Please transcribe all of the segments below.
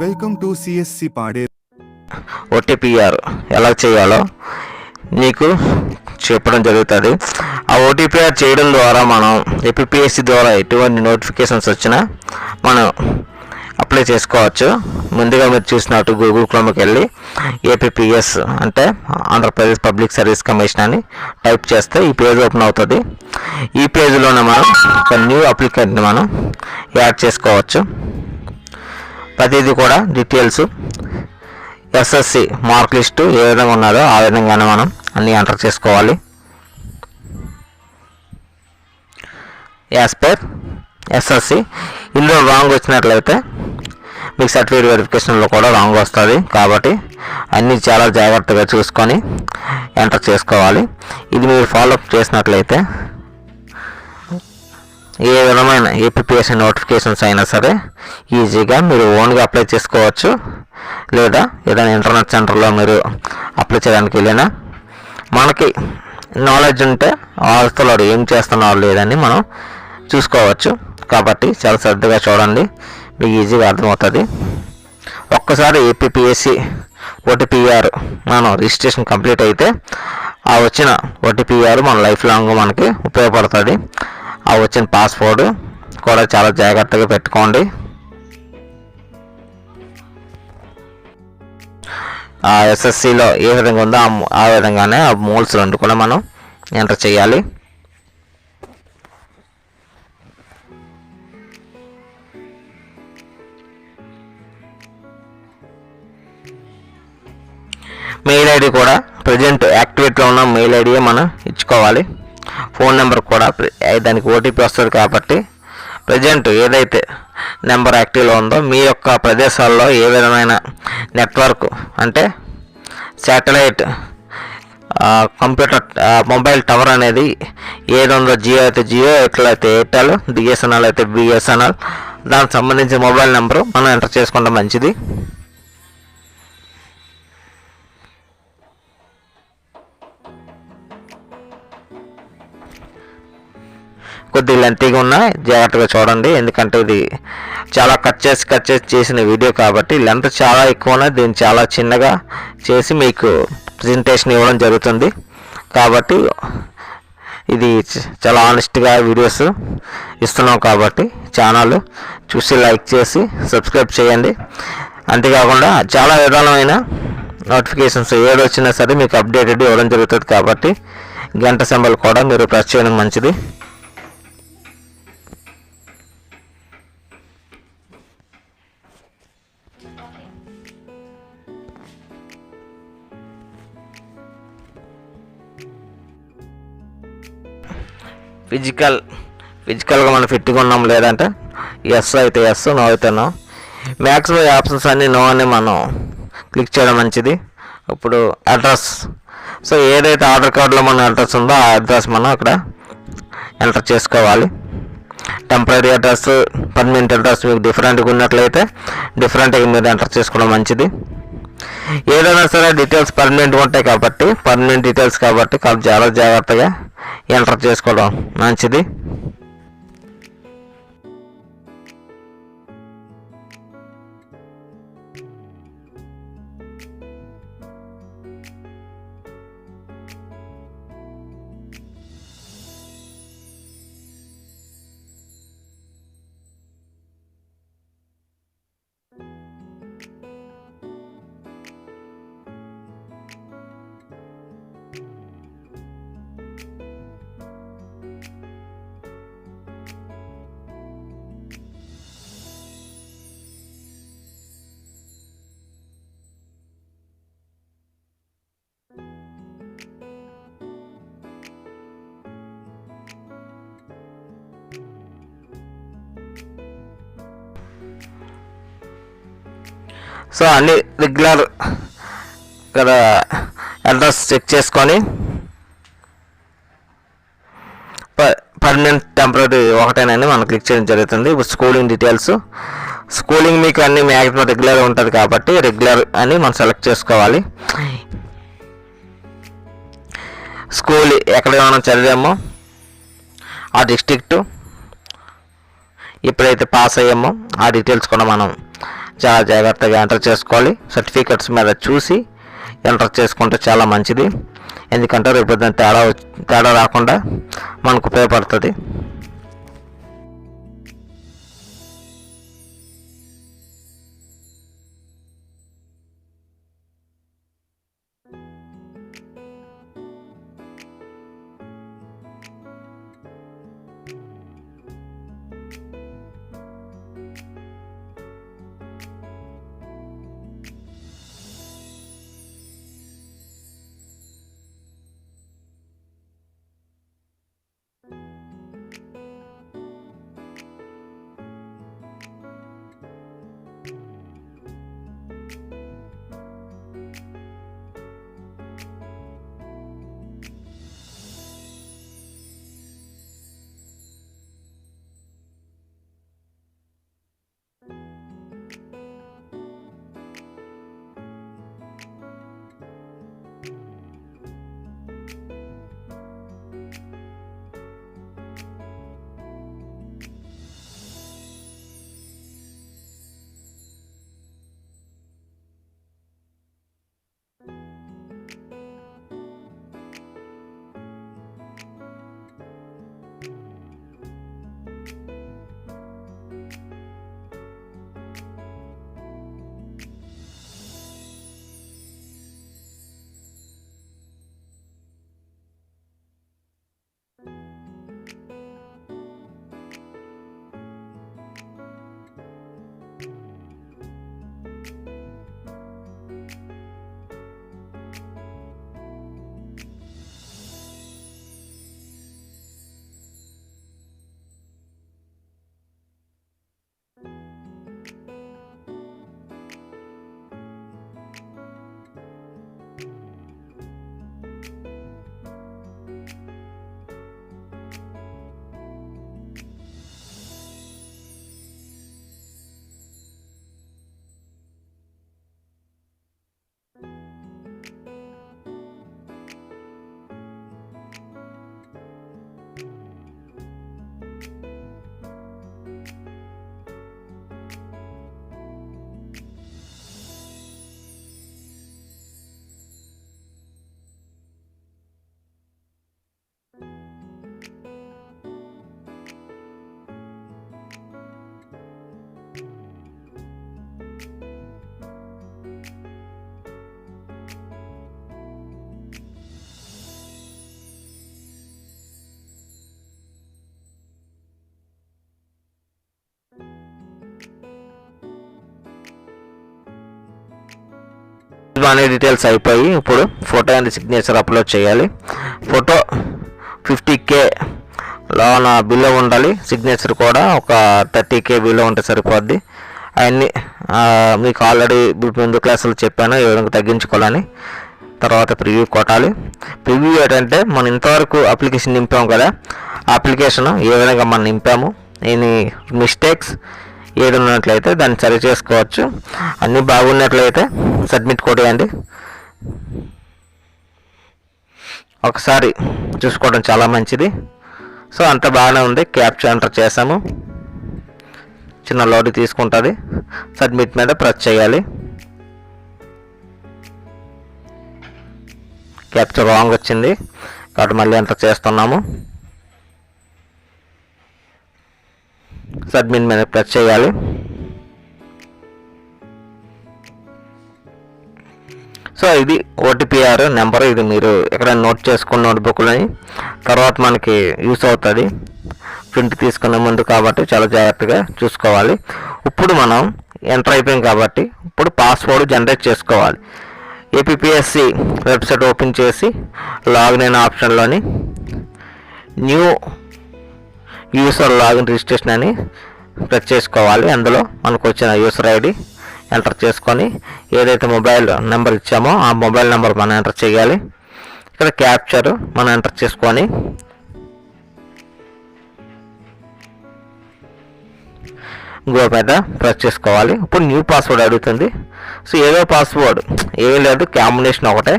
Welcome to CSC పాడే. OTPR ఎలా చేయాలో నీకు చెప్పడం జరుగుతుంది. ఆ ఓటీపీఆర్ చేయడం ద్వారా మనం ఏపీఎస్సి ద్వారా ఎటువంటి నోటిఫికేషన్స్ వచ్చినా మనం అప్లై చేసుకోవచ్చు. ముందుగా మీరు చూసినట్టు గూగుల్ క్రోమ్కి వెళ్ళి ఏపీఎస్ అంటే ఆంధ్రప్రదేశ్ పబ్లిక్ సర్వీస్ కమిషన్ అని టైప్ చేస్తే ఈ పేజ్ ఓపెన్ అవుతుంది. ఈ పేజ్లోనే మనం ఒక న్యూ అప్లికెంట్ని మనం యాడ్ చేసుకోవచ్చు. ప్రతిదీ కూడా డీటెయిల్స్ ఎస్ఎస్సి మార్క్ లిస్టు ఏ విధంగా ఉన్నదో ఆ విధంగానే మనం అన్నీ ఎంటర్ చేసుకోవాలి. యాజ్ పర్ ఎస్ఎస్సి ఇందులో రాంగ్ వచ్చినట్లయితే మీకు సర్టిఫికేట్ వెరిఫికేషన్లో కూడా రాంగ్ వస్తుంది. కాబట్టి అన్నీ చాలా జాగ్రత్తగా చూసుకొని ఎంటర్ చేసుకోవాలి. ఇది మీరు ఫాలోఅప్ చేసినట్లయితే ఏ విధమైన ఏపీఎస్సి నోటిఫికేషన్స్ అయినా సరే ఈజీగా మీరు ఓన్గా అప్లై చేసుకోవచ్చు. లేదా ఏదైనా ఇంటర్నెట్ సెంటర్లో మీరు అప్లై చేయడానికి వెళ్ళినా మనకి నాలెడ్జ్ ఉంటే అవతలవాడు ఏం చేస్తున్నారు లేదని మనం చూసుకోవచ్చు. కాబట్టి చాలా శ్రద్ధగా చూడండి, మీకు ఈజీగా అర్థమవుతుంది. ఒక్కసారి ఏపీఎస్సి ఓటీపీఆర్ మనం రిజిస్ట్రేషన్ కంప్లీట్ అయితే ఆ వచ్చిన ఓటీపీఆర్ మన లైఫ్ లాంగ్ మనకి ఉపయోగపడుతుంది. ఆ వచ్చిన పాస్వర్డ్ కూడా చాలా జాగ్రత్తగా పెట్టుకోండి. ఆ ఎస్ఎస్సిలో ఏ విధంగా ఉందో ఆ విధంగానే ఆ మోల్స్ రెండు కూడా మనం ఎంటర్ చేయాలి. మెయిల్ ఐడి కూడా ప్రజెంట్ యాక్టివేట్లో ఉన్న మెయిల్ ఐడియే మనం ఇచ్చుకోవాలి. ఫోన్ నెంబర్ కూడా దానికి ఓటీపీ వస్తుంది. కాబట్టి ప్రజెంట్ ఏదైతే నెంబర్ యాక్టివ్లో ఉందో మీ యొక్క ప్రదేశాల్లో ఏ విధమైన నెట్వర్క్ అంటే శాటిలైట్ కంప్యూటర్ మొబైల్ టవర్ అనేది ఏది ఉందో, జియో అయితే జియో, ఎట్లయితే ఎయిర్టెల్, బిఎస్ఎన్ఎల్ అయితే బిఎస్ఎన్ఎల్, దానికి సంబంధించిన మొబైల్ నెంబరు మనం ఎంటర్ చేసుకుంటే మంచిది. కొద్దిగా లెంతీగా ఉన్నా జాగ్రత్తగా చూడండి, ఎందుకంటే ఇది చాలా కట్ చేసి చేసిన వీడియో కాబట్టి లెంత్ చాలా ఎక్కువ ఉన్నది. దీన్ని చాలా చిన్నగా చేసి మీకు ప్రజెంటేషన్ ఇవ్వడం జరుగుతుంది. కాబట్టి ఇది చాలా ఆనెస్ట్గా వీడియోస్ ఇస్తున్నాం. కాబట్టి ఛానల్ చూసి లైక్ చేసి సబ్స్క్రైబ్ చేయండి. అంతేకాకుండా చాలా విధాలమైన నోటిఫికేషన్స్ ఏది వచ్చినా సరే మీకు అప్డేటెడ్ ఇవ్వడం జరుగుతుంది. కాబట్టి గంట సింబల్ కూడా మీరు ప్రెస్ చేయడం మంచిది. ఫిజికల్గా మనం ఫిట్గా ఉన్నాం, లేదంటే ఎస్ అయితే ఎస్, నో అయితే నో. మ్యాక్సిమం ఆప్షన్స్ అన్నీ నో అని మనం క్లిక్ చేయడం మంచిది. ఇప్పుడు అడ్రస్, సో ఏదైతే ఆధార్ కార్డులో మన అడ్రస్ ఉందో ఆ అడ్రస్ మనం అక్కడ ఎంటర్ చేసుకోవాలి. టెంపరీ అడ్రస్, పర్మనెంట్ అడ్రస్ మీకు డిఫరెంట్గా ఉన్నట్లయితే డిఫరెంట్గా మీరు ఎంటర్ చేసుకోవడం మంచిది. ఏదైనా సరే డీటెయిల్స్ పర్మనెంట్గా ఉంటాయి కాబట్టి పర్మనెంట్ డీటెయిల్స్ కాబట్టి చాలా జాగ్రత్తగా ఎంటర్ చేసుకోవడం మంచిది. సో అన్ని రెగ్యులర్ ఇక్కడ అడ్రస్ చెక్ చేసుకొని పర్మనెంట్ టెంపరీ ఒకటేనని మనం క్లిక్ చేయడం జరుగుతుంది. ఇప్పుడు స్కూలింగ్ డీటెయిల్స్, స్కూలింగ్ మీకు అన్ని మ్యాక్సిమం రెగ్యులర్ ఉంటుంది కాబట్టి రెగ్యులర్ అని మనం సెలెక్ట్ చేసుకోవాలి. స్కూల్ ఎక్కడ మనం చదివామో ఆ డిస్ట్రిక్ట్, ఎప్పుడైతే పాస్ అయ్యామో ఆ డీటెయిల్స్ కూడా మనం చాలా జాగ్రత్తగా ఎంటర్ చేసుకోవాలి. సర్టిఫికెట్స్ మీద చూసి ఎంటర్ చేసుకుంటే చాలా మంచిది. ఎందుకంటే రేపు తేడా రాకుండా మనకు ఉపయోగపడుతుంది. అనే డీటెయిల్స్ అయిపోయి ఇప్పుడు ఫోటో అండ్ సిగ్నేచర్ అప్లోడ్ చేయాలి. ఫోటో 50K లోన బిలో ఉండాలి. సిగ్నేచర్ కూడా ఒక 30K బిలో ఉంటే సరిపోద్ది. అవన్నీ మీకు ఆల్రెడీ ముందు క్లాసులు చెప్పాను ఏ విధంగా తగ్గించుకోవాలని. తర్వాత ప్రివ్యూ కొట్టాలి. ప్రివ్యూ ఏంటంటే మనం ఇంతవరకు అప్లికేషన్ నింపాము కదా, ఆ అప్లికేషన్ ఏ విధంగా మనం నింపాము, ఎనీ మిస్టేక్స్ ఏది ఉన్నట్లయితే దాన్ని సరి చేసుకోవచ్చు. అన్నీ బాగున్నట్లయితే సబ్మిట్ కొట్టేయండి. ఒకసారి చూసుకోవడం చాలా మంచిది. సో అంత బాగానే ఉంది. క్యాప్చర్ ఎంటర్ చేసాము, చిన్న లోడ్ తీసుకుంటుంది. సబ్మిట్ మీద ప్రెస్ చేయాలి. క్యాప్చర్ రాంగ్ వచ్చింది కాబట్టి మళ్ళీ ఎంటర్ చేస్తున్నాము. సబ్మిట్ మీద ప్రెస్ చేయాలి. సో ఇది ఓటీపీఆర్ నెంబర్. ఇది మీరు ఎక్కడ నోట్ చేసుకున్న నోట్బుక్లని తర్వాత మనకి యూస్ అవుతుంది ప్రింట్ తీసుకునే ముందు, కాబట్టి చాలా జాగ్రత్తగా చూసుకోవాలి. ఇప్పుడు మనం ఎంటర్ అయిపోయాం కాబట్టి ఇప్పుడు పాస్వర్డ్ జనరేట్ చేసుకోవాలి. ఏపీఎస్సి వెబ్సైట్ ఓపెన్ చేసి లాగిన్ అయిన ఆప్షన్లోని న్యూ యూసర్ లాగిన్ రిజిస్ట్రేషన్ అని ప్రెస్ చేసుకోవాలి. అందులో మనకు వచ్చిన యూసర్ ఐడి ఎంటర్ చేసుకొని ఏదైతే మొబైల్ నెంబర్ ఇచ్చామో ఆ మొబైల్ నెంబర్ మనం ఎంటర్ చేయాలి. ఇక్కడ క్యాప్చర్ మనం ఎంటర్ చేసుకొని గో మీద ప్రెస్ చేసుకోవాలి. ఇప్పుడు న్యూ పాస్వర్డ్ అడుగుతుంది. సో ఏదో పాస్వర్డ్ ఏమీ లేదు, కాంబినేషన్ ఒకటి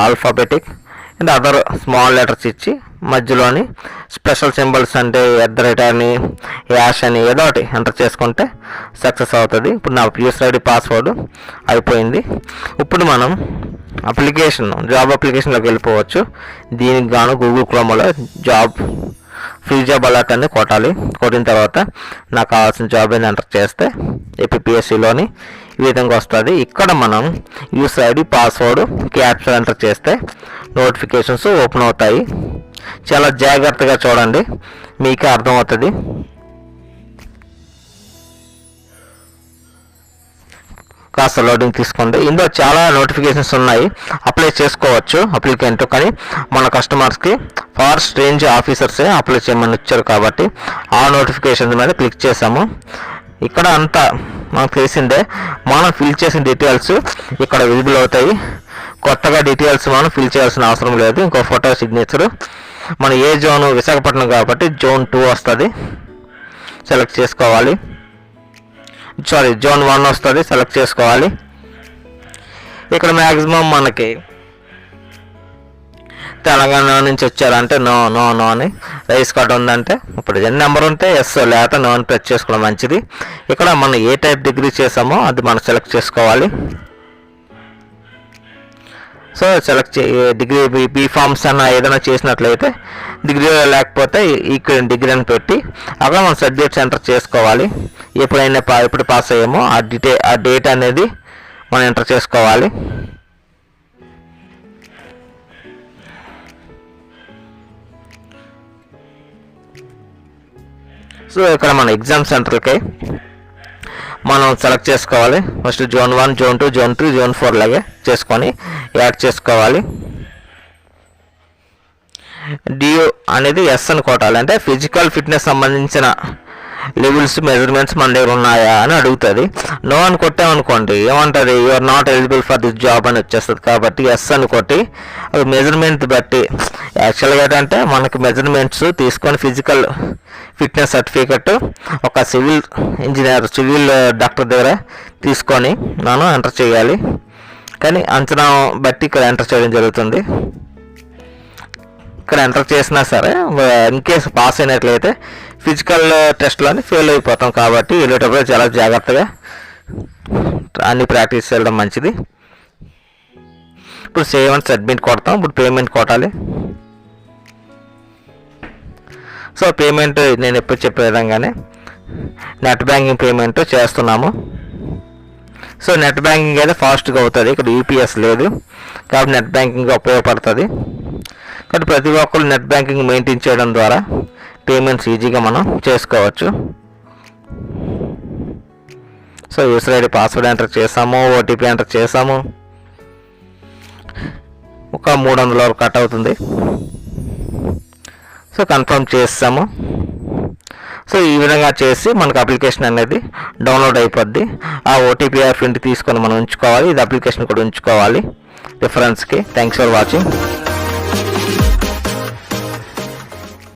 alphabetic and other small letters ఇచ్చి మధ్యలోని స్పెషల్ సింబల్స్ అంటే @ అని యాష్ అని ఏదో ఒకటి ఎంటర్ చేసుకుంటే సక్సెస్ అవుతుంది. ఇప్పుడు నా యూసర్ ఐడి పాస్వర్డ్ అయిపోయింది. ఇప్పుడు మనం జాబ్ అప్లికేషన్లోకి వెళ్ళిపోవచ్చు. దీనికి గాను గూగుల్ క్రోమ్లో ఫ్రీ జాబ్ అలర్ట్ అని కొట్టిన తర్వాత నాకు కావాల్సిన జాబ్ అని ఎంటర్ చేస్తే ఏపీఎస్సిలోని ఈ విధంగా వస్తుంది. ఇక్కడ మనం user ID password capture enter చేస్తే నోటిఫికేషన్స్ ఓపెన్ అవుతాయి. చాలా జాగ్రత్తగా చూడండి, మీకే అర్థమవుతుంది. కాస్త లోడింగ్ తీసుకోండి. ఇందులో చాలా నోటిఫికేషన్స్ ఉన్నాయి, అప్లై చేసుకోవచ్చు అప్లికెంట్. కానీ మన కస్టమర్స్కి ఫారెస్ట్ రేంజ్ ఆఫీసర్సే అప్లై చేయమని వచ్చారు కాబట్టి ఆ నోటిఫికేషన్ మీద క్లిక్ చేసాము. ఇక్కడ అంతా మనకు తెలిసిందే, మనం ఫిల్ చేసిన డీటెయిల్స్ ఇక్కడ విజిబుల్ అవుతాయి. కొత్తగా డీటెయిల్స్ మనం ఫిల్ చేయాల్సిన అవసరం లేదు. ఇంకో ఫోటో సిగ్నేచర్, మన ఏ జోన్ విశాఖపట్నం కాబట్టి జోన్ 2 వస్తుంది, సెలెక్ట్ చేసుకోవాలి. జోన్ 1 వస్తుంది, సెలెక్ట్ చేసుకోవాలి. ఇక్కడ మ్యాక్సిమం మనకి తెలంగాణ నుంచి వచ్చారంటే నో అని, రైస్ కార్డు ఉందంటే ఇప్పుడు నెంబర్ ఉంటే ఎస్ లేకపోతే నో అని ప్రెస్ చేసుకోవడం మంచిది. ఇక్కడ మనం ఏ టైప్ డిగ్రీ చేసామో అది మనం సెలెక్ట్ చేసుకోవాలి. సో సెలెక్ట్ డిగ్రీ బీఫార్మ్స్ అన్న ఏదైనా చేసినట్లయితే డిగ్రీ, లేకపోతే ఈక్వల్ డిగ్రీ అని పెట్టి అక్కడ మనం సబ్జెక్ట్స్ ఎంటర్ చేసుకోవాలి. ఎప్పుడు పాస్ అయ్యామో ఆ డేట్ అనేది మనం ఎంటర్ చేసుకోవాలి. సో ఇక్కడ మన ఎగ్జామ్ సెంటర్కి మనం సెలెక్ట్ చేసుకోవాలి. First zone 1, zone 2, zone 3, zone 4 లాగే చేసుకొని యాడ్ చేసుకోవాలి. డియూ అనేది ఎస్ అని కొట్టాలి, అంటే ఫిజికల్ ఫిట్నెస్ సంబంధించిన లెవెల్స్ మెజర్మెంట్స్ మన దగ్గర ఉన్నాయా అని అడుగుతుంది. నో అని కొట్టామనుకోండి ఏమంటుంది, you are not eligible for this job అని వచ్చేస్తుంది. కాబట్టి ఎస్ అని కొట్టి అది మెజర్మెంట్ బట్టి, యాక్చువల్గా ఏంటంటే మనకి మెజర్మెంట్స్ తీసుకొని ఫిజికల్ ఫిట్నెస్ సర్టిఫికెట్ ఒక సివిల్ డాక్టర్ దగ్గర తీసుకొని మనం ఎంటర్ చేయాలి. కానీ అంచనా బట్టి ఇక్కడ ఎంటర్ చేయడం జరుగుతుంది. ఇక్కడ ఎంటర్ చేసినా సరే ఇన్ కేసు పాస్ అయినట్లయితే ఫిజికల్ టెస్ట్లోని ఫెయిల్ అయిపోతాం. కాబట్టి వెళ్ళేటప్పుడు చాలా జాగ్రత్తగా అన్ని ప్రాక్టీస్ చేయడం మంచిది. ఇప్పుడు సేవ్ అండ్ సబ్మిట్ కొడతాం. ఇప్పుడు పేమెంట్ కొట్టాలి. సో పేమెంట్ నేను ఎప్పుడు చెప్పే విధంగానే నెట్ బ్యాంకింగ్ పేమెంట్ చేస్తున్నాము. సో నెట్ బ్యాంకింగ్ అయితే ఫాస్ట్గా అవుతుంది, ఇక్కడ యూపీఎస్ లేదు కాబట్టి నెట్ బ్యాంకింగ్ ఉపయోగపడుతుంది. కాబట్టి ప్రతి ఒక్కరు నెట్ బ్యాంకింగ్ మెయింటైన్ చేయడం ద్వారా పేమెంట్స్ ఈజీగా మనం చేసుకోవచ్చు. So user ID password enter చేసాము, ఓటీపీ ఎంటర్ చేసాము. ఒక 300 వరకు కట్ అవుతుంది. సో కన్ఫర్మ్ చేస్తాము. సో ఈ విధంగా చేసి మనకు అప్లికేషన్ అనేది డౌన్లోడ్ అయిపోద్ది. ఆ ఓటీపీ ప్రింట్ తీసుకొని మనం ఉంచుకోవాలి. ఇది అప్లికేషన్ కూడా ఉంచుకోవాలి రిఫరెన్స్కి. Thanks for watching.